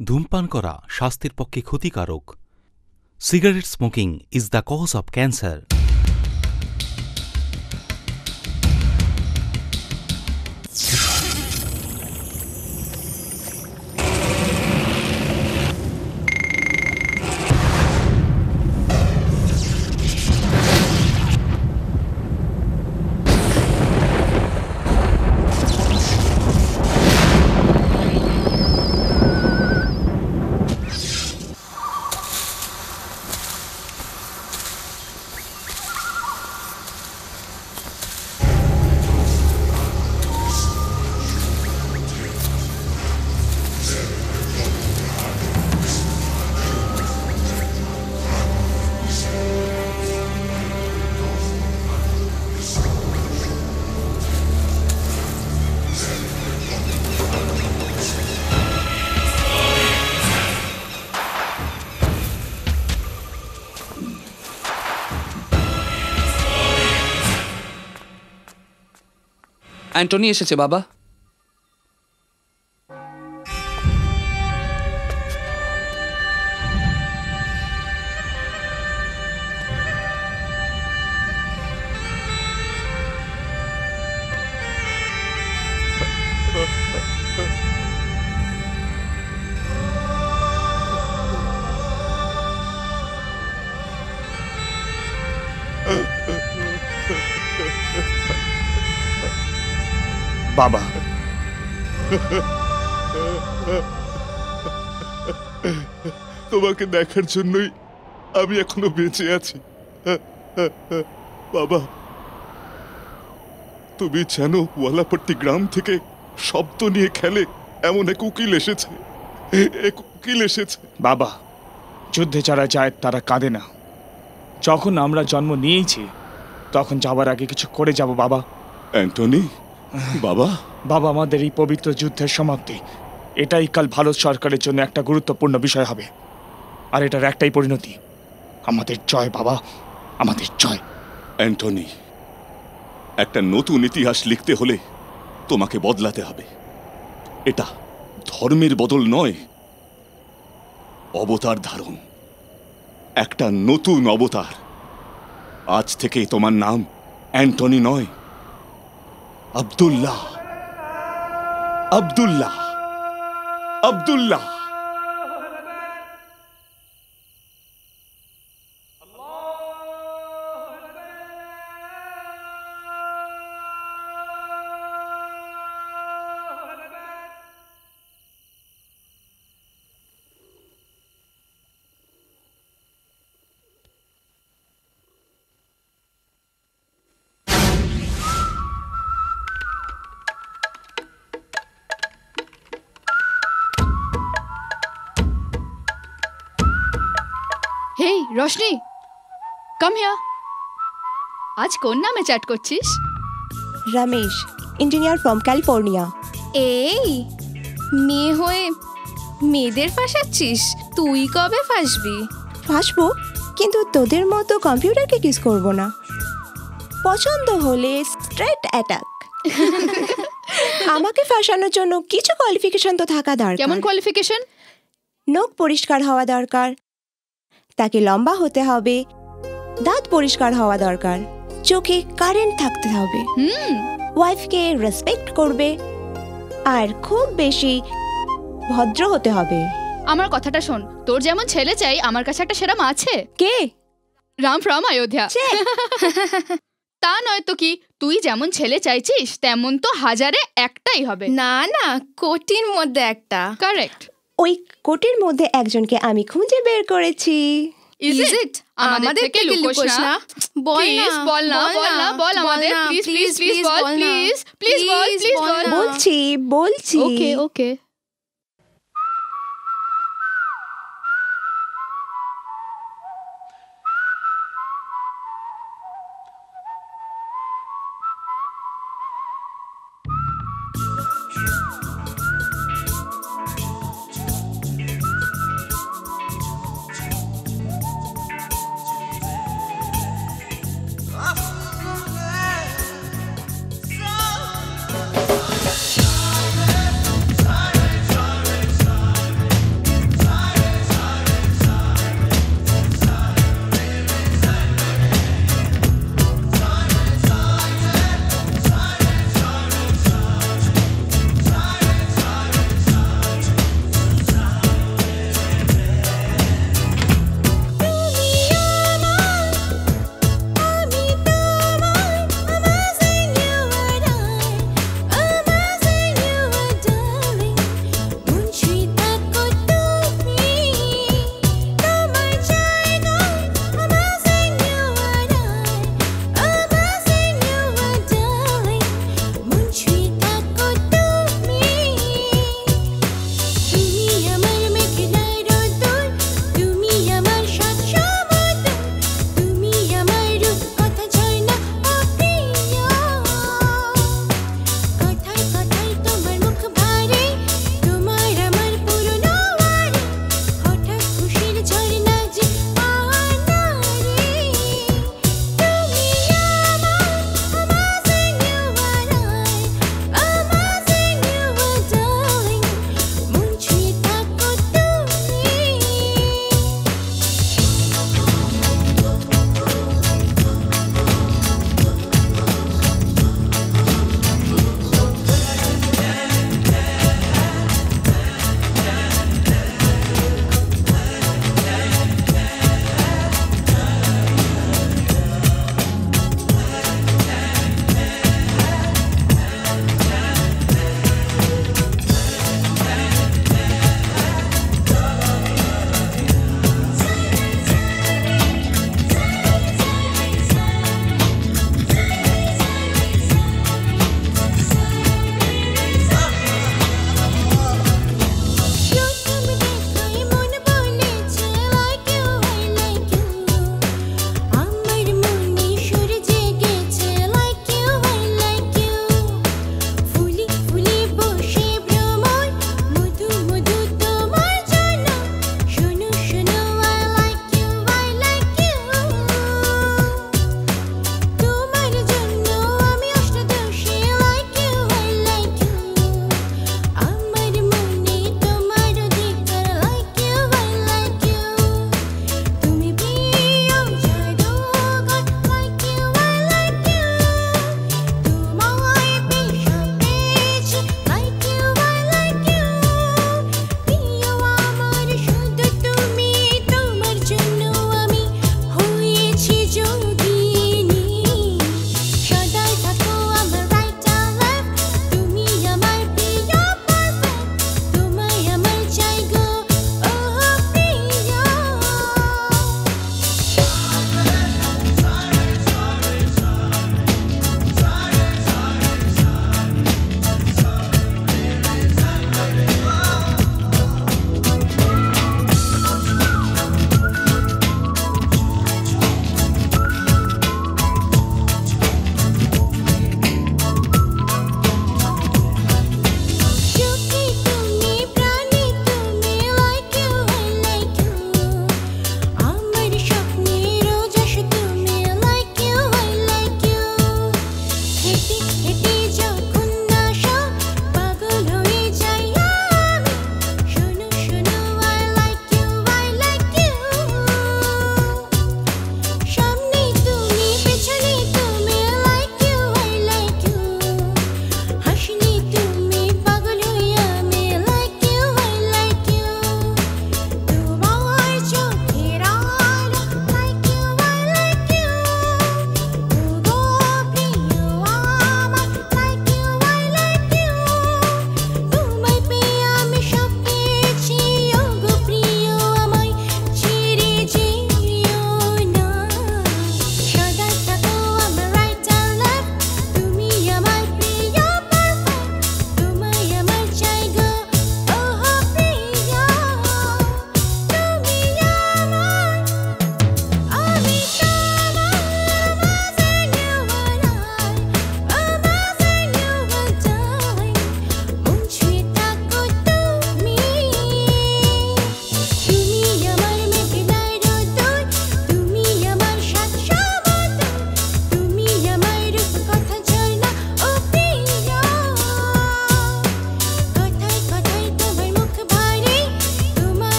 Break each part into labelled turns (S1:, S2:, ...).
S1: ধূমপান করা স্বাস্থ্যের পক্ষে ক্ষতিকারক। Cigarette smoking is the cause of cancer.
S2: Antony এসেছে বাবা।
S3: বাবা,
S4: তোমাকে দেখার জন্যই আমি এখনো বেঁচে আছি। বাবা, তুমি জানো ওয়ালাপট্টি গ্রাম থেকে শব্দ নিয়ে খেলে এমন এক উকিল এসেছে।
S3: বাবা, যুদ্ধে যারা যায় তারা কাঁদে না। যখন আমরা জন্ম নিয়েছি তখন যাবার আগে কিছু করে যাব বাবা।
S4: অ্যান্টনি, বাবা
S3: বাবা, আমাদের এই পবিত্র যুদ্ধের সমাপ্তি এটাই কাল ভারত সরকারের জন্য একটা গুরুত্বপূর্ণ বিষয় হবে। আর এটার একটাই পরিণতি, আমাদের জয় বাবা, আমাদের জয়।
S4: অ্যান্টনি, একটা নতুন ইতিহাস লিখতে হলে তোমাকে বদলাতে হবে। এটা ধর্মের বদল নয়, অবতার ধারণ, একটা নতুন অবতার। আজ থেকে তোমার নাম অ্যান্টনি নয়, আব্দুল্লাহ। আব্দুল্লাহ, আব্দুল্লাহ।
S5: হেই রোশনি, কাম হিয়ার। আজ কোন নামে চ্যাট করছিস?
S6: Ramesh, engineer from California.
S7: এই মেয়ে হয়ে মেয়েদের ফাঁসাচ্ছিস? তুই কবে ফাঁসবি?
S6: ফাঁসবো, কিন্তু তোদের মতো কম্পিউটারকে কিস করব না। পছন্দ হলে স্ট্রেট অ্যাটাক। আমাকে ফাঁসানোর জন্য কিছু কোয়ালিফিকেশন তো থাকা দরকার।
S5: কেমন কোয়ালিফিকেশন?
S6: নখ পরিষ্কার হওয়া দরকার, তাকে লম্বা হতে হবে, দাঁত পরিষ্কার হওয়া দরকার, চোখে কারেন্ট থাকতে হবে, ওয়াইফকে রেসপেক্ট করবে, আর খুব বেশি ভদ্র হতে হবে।
S5: আমার কথাটা শোন, তোর যেমন ছেলে চাই আমার কাছে একটা সেরা মা আছে।
S6: কে?
S5: রাম ফ্রম অযোধ্যা। তা নয় তো কি, তুই যেমন ছেলে চাইছিস তেমন তো হাজারে একটাই হবে।
S7: না না, কোটির মধ্যে একটা।
S5: কারেক্ট।
S6: ওই কোটির মধ্যে একজনকে আমি খুঁজে বের করেছি।
S5: Is it? আমাদের থেকে লুকোস না। প্লিজ বল না, বল না, বল আমাদের। প্লিজ প্লিজ প্লিজ বল, প্লিজ প্লিজ বল, প্লিজ বল।
S6: বলছি।
S5: ওকে ওকে।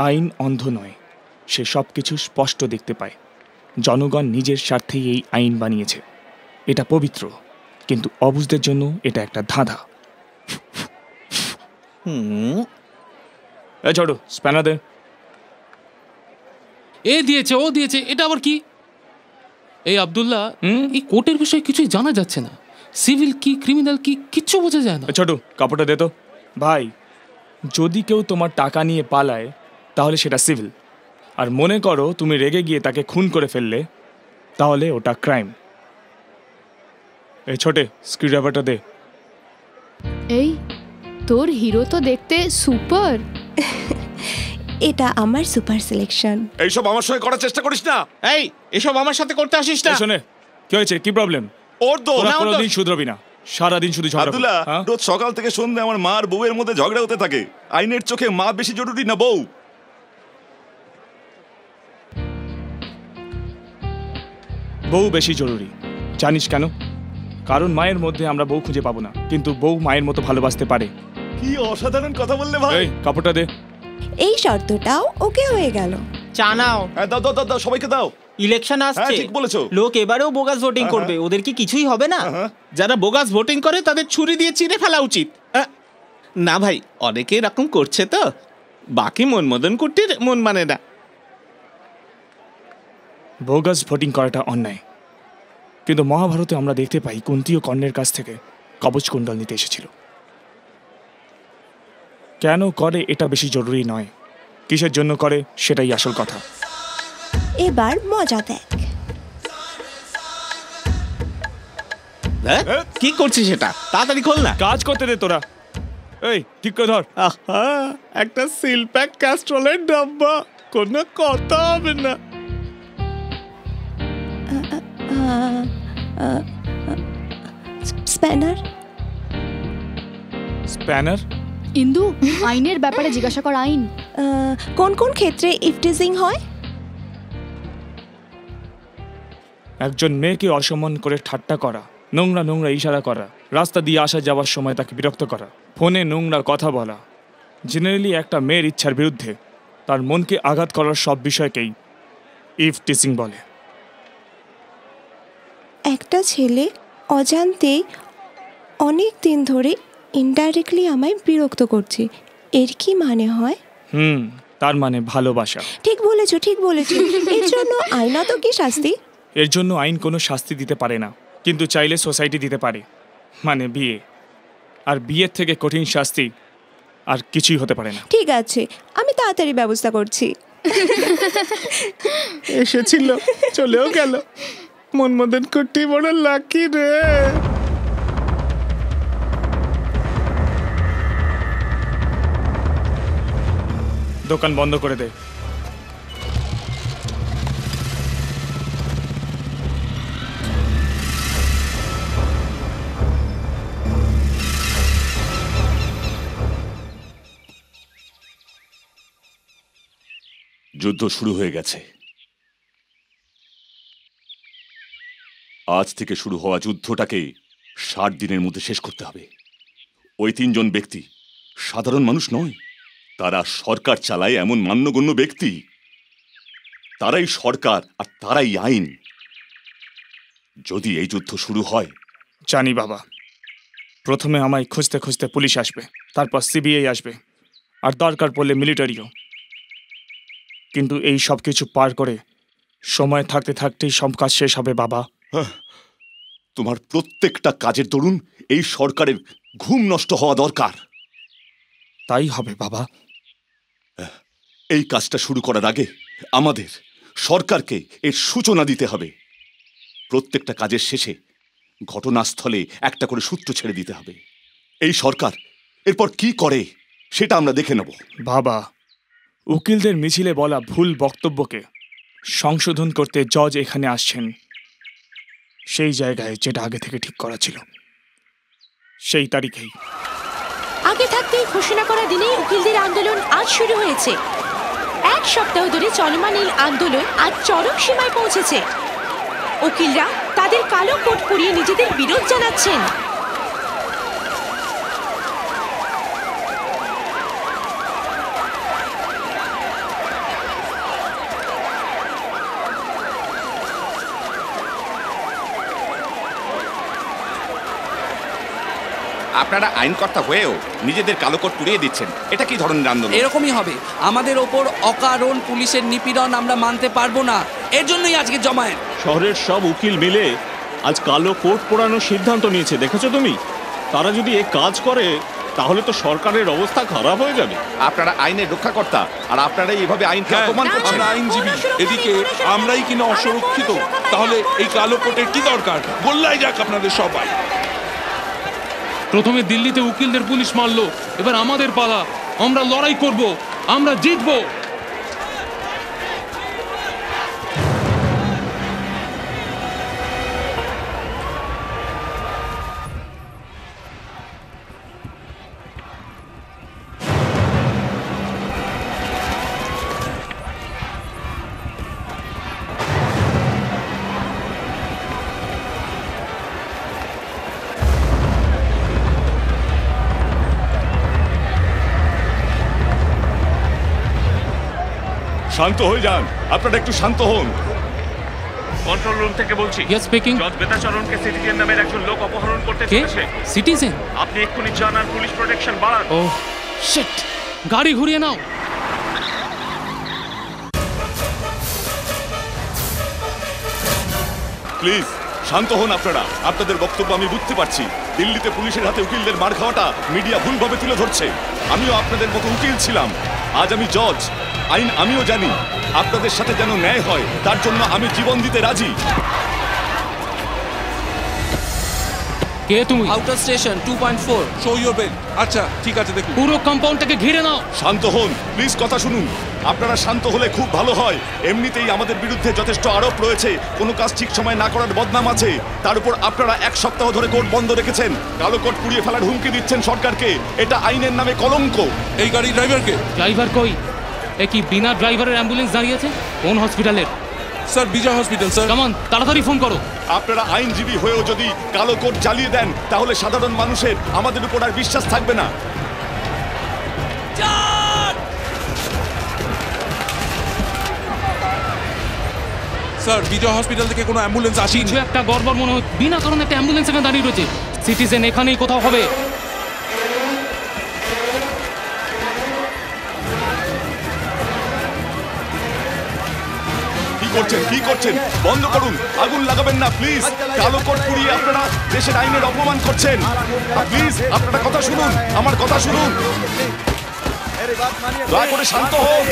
S3: আইন অন্ধ নয়, সে সব কিছু স্পষ্ট দেখতে পায়। জনগণ নিজের স্বার্থেই এই আইন বানিয়েছে। এটা পবিত্র, কিন্তু অবুঝদের জন্য এটা একটা ধাঁধা। এ ছোট, স্প্যানার দে।
S2: এ দিয়েছে, ও দিয়েছে, এটা আবার কি? এই আব্দুল্লাহ, এই কোর্টের বিষয়ে কিছুই জানা যাচ্ছে না। সিভিল কি, ক্রিমিনাল কি, কিচ্ছু বোঝা যায় না।
S3: ছোট, কাপড়টা দে তো। ভাই, যদি কেউ তোমার টাকা নিয়ে পালায় তাহলে সেটা সিভিল, আর মনে করো তুমি রেগে গিয়ে তাকে খুন করে ফেললে, তাহলে ওটা ক্রাইম। এই ছোটে, স্ক্রুড্রাইভারটা দে।
S5: এই তোর হিরো তো দেখতে সুপার।
S6: এটা আমার সুপার সিলেকশন।
S4: এইসব আমার সঙ্গে করার চেষ্টা করিস না।
S8: এই এসব আমার সাথে করতে আসিস না।
S3: শোনে, কি হয়েছে, কি প্রবলেম?
S4: ওর দোষ।
S3: তোরা কোনোদিন শুধরবি না, সারাদিন শুধু ঝগড়া করবি।
S4: আব্দুল্লাহ,
S3: হ্যাঁ?
S4: রোজ সকাল থেকে সন্ধ্যে আমার মা আর বউয়ের মধ্যে ঝগড়া হতে থাকে। আইনের চোখে মা বেশি জরুরি না বউ?
S3: বউ বেশি জরুরি, জানিস কেন? কারণ মায়ের মধ্যে আমরা বউ খুঁজে পাবো না, কিন্তু বউ মায়ের মতো ভালোবাসতে পারে।
S4: কি অসাধারণ কথা বললে ভাই।
S3: এই কাপড়টা দে।
S6: এই শর্তটাও ওকে হয়ে গেল।
S8: চা নাও।
S4: হ্যাঁ, দাও দাও দাও দাও, সবাইকে দাও।
S8: ইলেকশন
S4: হ্যাঁ,
S8: আসছে,
S4: ঠিক বলেছো।
S8: লোক এবারেও বোগাস ভোটিং করবে, ওদের কি কিছুই হবে না?
S9: যারা বোগাস ভোটিং করে তাদের ছুরি দিয়ে চিড়ে ফেলা উচিত। না ভাই, অনেকে এরকম করছে তো, বাকি মনমদন কুটির মন মানে না।
S3: বোগাস ভোটিং করাটা অন্যায়, কিন্তু মহাভারতে আমরা দেখতে পাই কুন্তী ও কর্ণের কাছ থেকে কবচ কুণ্ডল নিতে এসেছিল। কেন করে এটা বেশি জরুরি নয়, কিসের জন্য করে সেটাই আসল কথা।
S6: এবার মজা দেখ।
S9: কি করছিস সেটা? তাড়াতাড়ি খোল না।
S3: কাজ করতে দে তোরা। এই ঠিক করে ধর।
S9: আহা, একটা সিলপ্যাক ক্যাস্ট্রলের ডাব্বা, কোনো কথা হবে না।
S6: স্প্যানার।
S3: স্প্যানার?
S5: ইন্দু, আইনের ব্যাপারে জিজ্ঞাসা কর। আইন
S6: কোন কোন ক্ষেত্রে ইফটিজিং হয়?
S3: একজন মেয়েকে অসম্মান করে ঠাট্টা করা, নোংরা নোংরা ইশারা করা, রাস্তা দিয়ে আসা যাওয়ার সময় তাকে বিরক্ত করা, ফোনে নোংরা কথা বলা, জেনারেলি একটা মেয়ের ইচ্ছার বিরুদ্ধে তার মনকে আঘাত করার সব বিষয়কেই ইফটিজিং বলে।
S6: একটা ছেলে অজান্তেই অনেক দিন ধরে ইনডাইরেক্টলি আমায় বিরক্ত করছে, এর কি মানে হয়?
S3: তার মানে ভালোবাসা।
S6: ঠিক বলেছো, ঠিক বলেছো। এর জন্য আইনত কি শাস্তি?
S3: এর জন্য আইন কোনো শাস্তি দিতে পারে না, কিন্তু চাইলে সোসাইটি দিতে পারে, মানে বিয়ে। আর বিয়ের থেকে কঠিন শাস্তি আর কিছুই হতে পারে না।
S6: ঠিক আছে, আমি তাড়াতাড়ি ব্যবস্থা করছি।
S9: এসেছিল, চলেও গেল। মনমদন কুটি বড় লাকি রে।
S3: দোকান বন্ধ করে দে।
S4: যুদ্ধ শুরু হয়ে গেছে। আজ থেকে শুরু হওয়া যুদ্ধটাকে 60 দিনের মধ্যে শেষ করতে হবে। ওই 3 জন ব্যক্তি সাধারণ মানুষ নয়, তারা সরকার চালায় এমন মান্যগণ্য ব্যক্তি। তারাই সরকার আর তারাই আইন। যদি এই যুদ্ধ শুরু হয়,
S3: জানি বাবা, প্রথমে আমায় খুঁজতে খুঁজতে পুলিশ আসবে, তারপর সিবিআই আসবে, আর দরকার পড়লে মিলিটারিও। কিন্তু এই সব কিছু পার করে সময় থাকতে থাকতেই সব কাজ শেষ হবে বাবা।
S4: তোমার প্রত্যেকটা কাজের দরুন এই সরকারের ঘুম নষ্ট হওয়া দরকার।
S3: তাই হবে বাবা।
S4: এই কাজটা শুরু করার আগে আমাদের সরকারকে এর সূচনা দিতে হবে। প্রত্যেকটা কাজের শেষে ঘটনাস্থলে একটা করে সূত্র ছেড়ে দিতে হবে। এই সরকার এরপর কি করে সেটা আমরা দেখে নেব।
S3: বাবা, উকিলদের মিছিলে বলা ভুল বক্তব্যকে সংশোধন করতে জজ এখানে আসছেন, সেই জায়গায় যেটা আগে থেকে ঠিক করা ছিল সেই তারিখেই।
S10: আগে থাকতেই ঘোষণা করা দিনেই উকিলদের আন্দোলন আজ শুরু হয়েছে। 1 সপ্তাহ ধরে চলমান এই আন্দোলন আজ চরম সীমায় পৌঁছেছে। উকিলরা তাদের কালো কোট পরিয়ে নিজেদের বিরোধ জানাচ্ছেন।
S4: আপনারা আইনকর্তা হয়েও নিজেদের কালো কোট পুড়িয়ে দিচ্ছেন, এটা কি ধরনের আন্দোলন?
S11: এরকমই হবে। আমাদের ওপর অকারণ পুলিশের নিপীড়ন আমরা মানতে পারবো না, এর জন্যই আজকে জমায়েত।
S12: শহরের সব উকিল মিলে আজ কালো কোট পরানোর সিদ্ধান্ত নিয়েছে, দেখেছো তুমি? তারা যদি এই কাজ করে তাহলে তো সরকারের অবস্থা খারাপ হয়ে যাবে।
S4: আপনারা আইনের রক্ষাকর্তা আর আপনারা এইভাবে আইনকে অপমান করছেন।
S13: আমরা আইনজীবী, এদিকে আমরাই কিনা অসুরক্ষিত, তাহলে এই কালো কোটের কি দরকার? গোল্লাই যাক আপনাদের সবাই।
S2: প্রথমে দিল্লিতে উকিলদের পুলিশ মারলো, এবার আমাদের পালা। আমরা লড়াই করব, আমরা জিতবো।
S4: শান্ত হয়ে যান, আপনারা একটু শান্ত হন।
S12: কন্ট্রোল রুম থেকে বলছি।
S2: Yes speaking.
S12: জজ বেতাচরণকে সিটিজেন নামের একজন লোক অপহরণ করতে চলেছে।
S2: সিটিজেন?
S12: আপনি এক্ষুনি যান আর পুলিশ প্রোটেকশন বাড়ান।
S2: ও শিট, গাড়ি ঘুরিয়ে নাও।
S4: প্লিজ শান্ত হন আপনারা। আপনাদের বক্তব্য আমি বুঝতে পারছি। দিল্লিতে পুলিশের হাতে উকিলদের মার খাওয়াটা মিডিয়া ভুলভাবে তুলে ধরছে। আমিও আপনাদের মতো উকিল ছিলাম, আজ আমি জজ। আইন আমিও জানি। আপনাদের সাথে যেন ন্যায় হয় তার জন্য আমি জীবন দিতে রাজি।
S2: কে তুমি?
S11: Outer station 2.4।
S13: Show your bell. আচ্ছা ঠিক আছে, দেখুন।
S2: পুরো কম্পাউন্ডটাকে ঘিরে নাও।
S4: শান্ত হন প্লিজ, কথা শুনুন। আপনারা শান্ত হলে খুব ভালো হয়। এমনিতেই আমাদের বিরুদ্ধে যথেষ্ট আরোপ রয়েছে, কোনো কাজ ঠিক সময় না করার বদনাম আছে। তার উপর আপনারা 1 সপ্তাহ ধরে কোর্ট বন্ধ রেখেছেন, কালো কোট পুড়িয়ে ফেলার হুমকি দিচ্ছেন সরকারকে। এটা আইনের নামে কলঙ্ক।
S13: এই গাড়ির ড্রাইভারকে?
S2: ড্রাইভার কই? এ কি বিনা ড্রাইভারের অ্যাম্বুলেন্স দাঁড়িয়ে আছে? কোন হসপিটালের?
S13: স্যার বিজয় হসপিটাল স্যার।
S2: কামান, তাড়াতাড়ি ফোন করো।
S4: আপনারা আইনজীবী হয়েও যদি কালো কোট জ্বালিয়ে দেন তাহলে সাধারণ মানুষের আমাদের উপর আর বিশ্বাস থাকবে না।
S13: স্যার বিজয় হসপিটাল থেকে কোনো অ্যাম্বুলেন্স আসেনি।
S2: কিছু একটা গড়বড় মনে হয়, বিনা কারণে একটা অ্যাম্বুলেন্স এখানে দাঁড়িয়ে রয়েছে। সিটিজেন এখানেই কোথাও হবে।
S4: কি করছেন? বন্ধ করুন, আগুন লাগাবেন না প্লিজ। কালো কোট পুড়িয়ে আপনারা দেশের আইনের অপমান করছেন। প্লিজ আপনারা কথা শুনুন, আমার কথা শুনুন। দয়া করে শান্ত হন।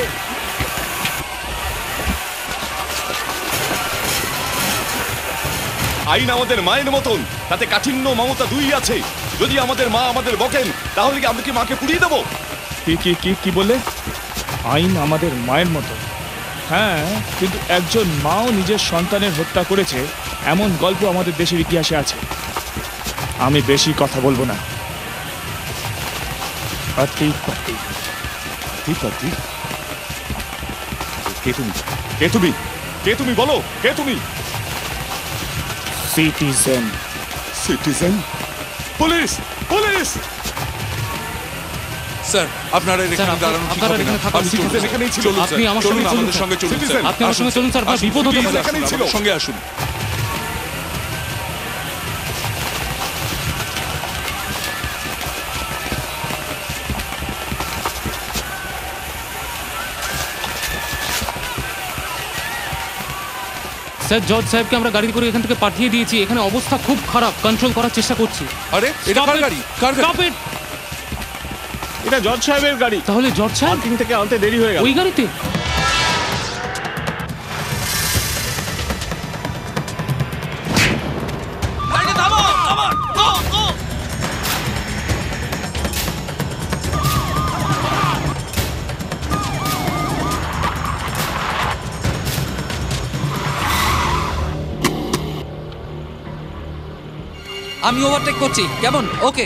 S4: আইন আমাদের মায়ের মতন, তাতে কাঠিন্য মমতা দুই আছে। যদি আমাদের মা আমাদের বকেন তাহলে কি আমরা কি মাকে পুড়িয়ে দেবো?
S3: কি বলে? আইন আমাদের মায়ের মতো? হ্যাঁ, কিন্তু একজন মাও নিজের সন্তানের হত্যা করেছে এমন গল্প আমাদের দেশের ইতিহাসে আছে। আমি বেশি কথা বলবো না।
S4: কে তুমি বলো, কে তুমি?
S3: Citizen.
S4: Citizen? Police! Police!
S13: Sir আপনারা এখানে দাঁড়ানো ঠিক হবে না।
S2: আপনি আমার সঙ্গে
S13: আমাদের সঙ্গে চলুন স্যার।
S2: আপনি আমার সঙ্গে চলুন স্যার, বিপদ হতে পারে।
S13: আমাদের সঙ্গে আসুন।
S2: স্যার জজ সাহেবকে আমরা গাড়ি করে এখান থেকে পাঠিয়ে দিয়েছি। এখানে অবস্থা খুব খারাপ, কন্ট্রোল করার চেষ্টা করছি।
S13: আরে এটা কার গাড়ি? কার গাড়ি?
S12: এটা জজ সাহেবের গাড়ি।
S2: তাহলে জজ সাহেব
S12: পার্কিং থেকে আনতে দেরি হয়ে গেল।
S2: ওই গাড়িতে?
S11: আমি ওভারটেক করছি, কেমন? ওকে।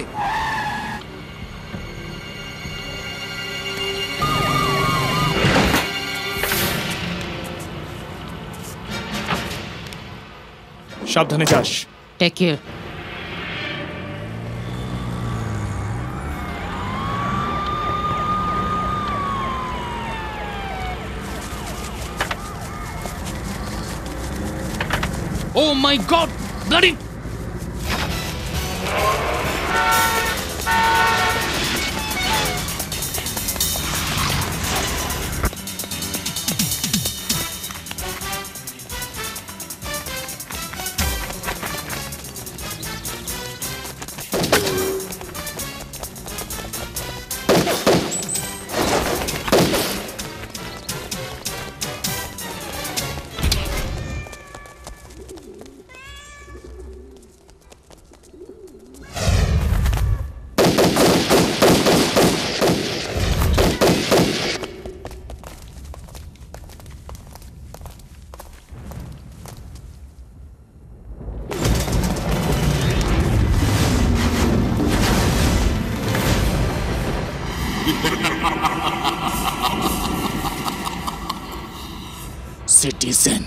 S3: সাবধানে যাস।
S2: Take care. Oh my God! Bloody!
S3: Citizen.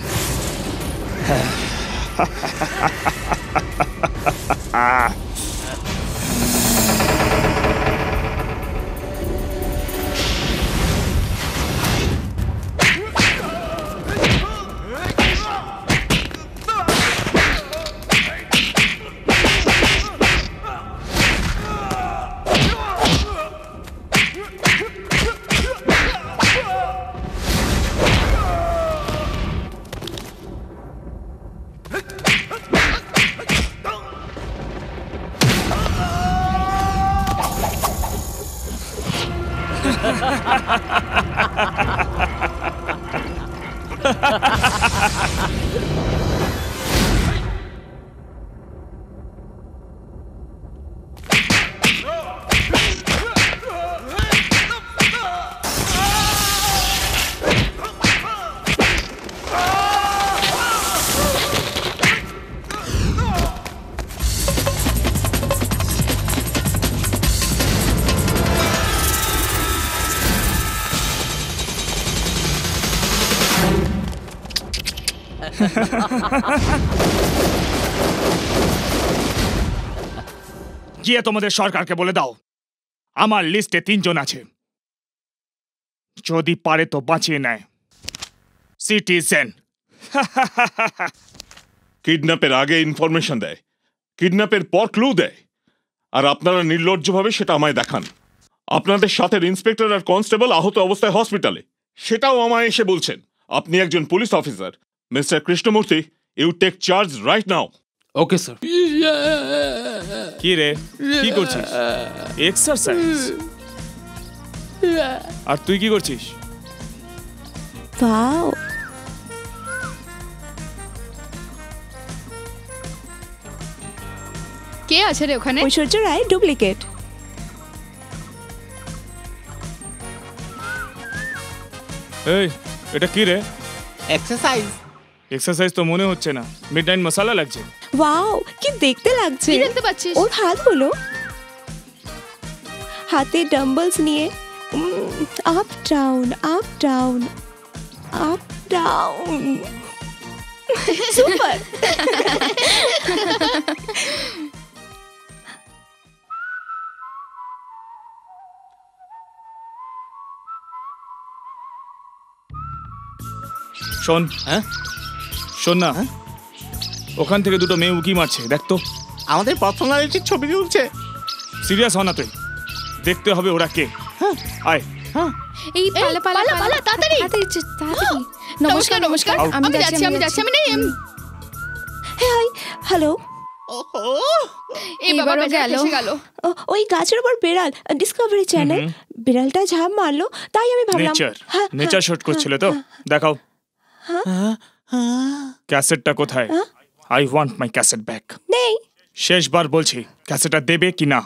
S3: গিয়ে তোমাদের সরকারকে বলে দাও আমার লিস্টে 3 জন আছে, যদি পারে তো বাঁচিয়ে নেয়। সিটিজেন।
S12: কিডন্যাপের আগে ইনফরমেশন দেয়, কিডন্যাপের পর ক্লু দেয়, আর আপনারা নির্লজ্জভাবে সেটা আমায় দেখান। আপনাদের সাথে ইন্সপেক্টর আর কনস্টেবল আহত অবস্থায় হসপিটালে, সেটাও আমায় এসে বলছেন। আপনি একজন police officer, mister Krishnamurthy, you take charge right now.
S2: Okay sir.
S3: কি রে, কি করছিস? এক্সারসাইজ। আর তুই কি করছিস?
S6: ওয়াও,
S5: কে আছে রে ওখানে?
S6: ঐশ্বর্য রায় ডুপ্লিকেট।
S3: এই, এটা কি রে?
S8: এক্সারসাইজ।
S3: এক্সারসাইজ তো মনে হচ্ছে না, মিডনাইট মশালা লাগছে।
S6: ওয়াও, কি দেখতে লাগছে।
S5: কি দেখতে পাচ্ছিস?
S6: ওর হাতগুলো, হাতে ডাম্বলস নিয়ে up down up down up down. Super.
S3: শোন, হ্যাঁ শোন না, ওখান থেকে দুটো মেয়ে উকি মারছে, দেখ তো।
S9: আমাদের পার্সোনালিটির ছবি তুলছে।
S3: সিরিয়াস হ না তুই, দেখতে হবে ওরা কে। আয়।
S5: এই পালা পালা পালা, তাড়াতাড়ি তাড়াতাড়ি। নমস্কার নমস্কার, আমি যাচ্ছি আমি যাচ্ছি। আমি নেই।
S6: Hi, hello.
S5: এই বাবা গেল।
S6: ওই গাছের উপর বেড়াল, ডিসকভারি চ্যানেল। বেড়ালটা ঝাঁপ মারলো, তাই আমি ভাবলাম
S3: নেচার শুট করছিল তো। দেখাও ক্যাসেটটা কোথায়? I want my cassette back.
S6: নেই।
S3: শেষবার বলছি, ক্যাসেটটা দেবে কি না?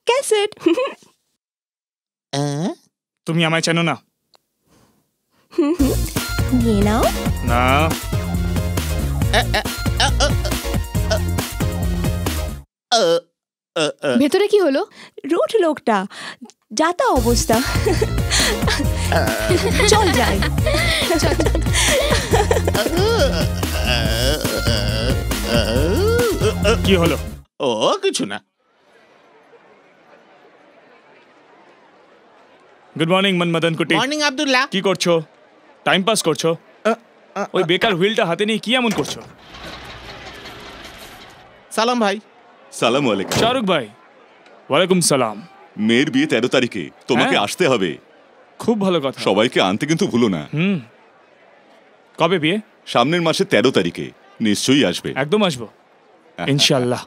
S6: ক্যাসেট।
S3: তুমি আমায় চেনো না?
S6: নিয়ে নাও
S3: না।
S5: ভেতরে কি হলো?
S6: রুট লোকটা, যাতা অবস্থা। চল যাই।
S3: কি হলো?
S9: ও কিছু না।
S3: গুড মর্নিং মনমদন কুটি।
S9: মর্নিং আব্দুল্লাহ।
S3: কি করছো? টাইম পাস করছো? ওই বেকার হুইলটা হাতে নিয়ে কি এমন করছো?
S9: সালাম ভাই।
S4: সালাম আলাইকুম।
S3: শাহরুখ ভাই, ওয়ালাইকুম সালাম।
S4: মেয়ের বিয়ে 13 তারিখে, তোমাকে আসতে হবে।
S3: খুব ভালো কথা।
S4: সবাইকে আনতে কিন্তু ভুলো না।
S3: কবে বিয়ে?
S4: সামনের মাসে 13 তারিখে। নিশ্চয়ই আসবে।
S3: একদম আসবো, ইনশাআল্লাহ।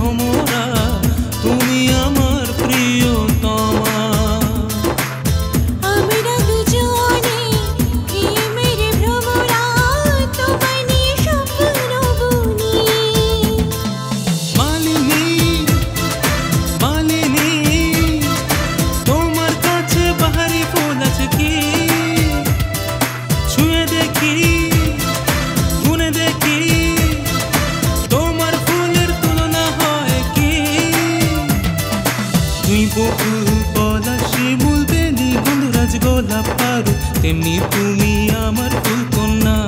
S14: ভ্রমরা, তুমি আমার প্রিয়তমা।
S15: আমরা দুজনে প্রেমের ভ্রমরা, তোমায় নিয়ে স্বপ্ন বুনি।
S14: মালিনী, মালিনী, তোমার কাছে বাহারি ফুল আছে কি? ছুঁয়ে দেখি, গুনে দেখি, তোমার ফুলের তুলনা হয় কি? তুই বকুল, পলাশ, শিমুল, বেলি, গন্ধরাজ, গোলাপ, পারু, তেমনি তুমি আমার ফুলকন্যা।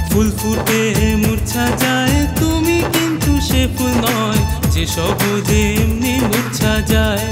S14: ফুল ফুটে মূর্ছা যায়, তুমি কিন্তু সে ফুল নয় যে সহজে এমনি মূর্ছা যায়।